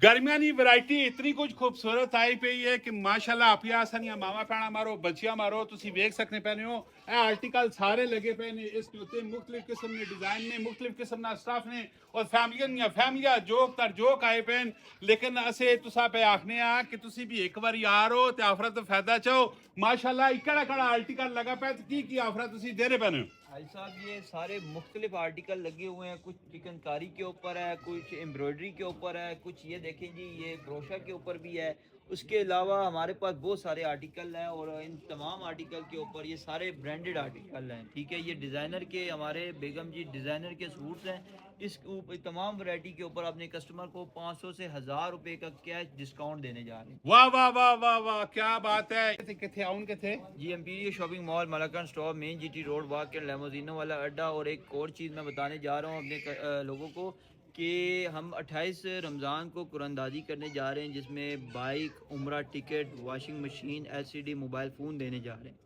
गर्मियां की वैरायटी इतनी कुछ खूबसूरत आई पई है कि माशाल्लाह आप सानिया मावा भैन मारो बच्चियां मारो तुसी वेख सकते पैने हो। ए आर्टिकल सारे लगे पे ने इस उत्ते मुख्तलिफ किस्म के डिजाइन ने मुख्तलिफ किस्म का स्टाफ ने और फैमिलियां जोक तर जोक आए पैन। लेकिन असे तुसा पे आखने आ कि तुसी भी एक बार यार हो ते आफरा तो फायदा चाहो। माशाल्लाह इकड़ा कड़ा आर्टिकल लगा पे की आफरा तुसी दे रहे पैने हो। भाई साहब ये सारे मुख्तलिफ आर्टिकल लगे हुए हैं, कुछ चिकनकारी के ऊपर है, कुछ एम्ब्रॉयडरी के ऊपर है, कुछ ये देखें जी ये क्रोशा के ऊपर भी है। उसके अलावा हमारे पास बहुत सारे आर्टिकल हैं और इन तमाम आर्टिकल के ऊपर ये सारे ब्रांडेड आर्टिकल हैं। ठीक है, ये डिज़ाइनर के हमारे बेगम जी डिज़ाइनर के सूट्स हैं। इस तमाम वैरायटी के ऊपर अपने कस्टमर को 500 से 1000 रुपए का कैश डिस्काउंट देने जा रहे हैं। वाह वाह वाह वाह वाह क्या बात है। किथे आउन किथे जी Imperial shopping mall, Malakand stop, main GT road, वाक के लेमोजिनो वाला अड्डा। और एक और चीज़ मैं बताने जा रहा हूँ अपने लोगों को कि हम 28 रमज़ान को कुरानदाजी करने जा रहे हैं, जिसमें बाइक, उम्रा ticket, washing machine, LCD, mobile phone देने जा रहे हैं।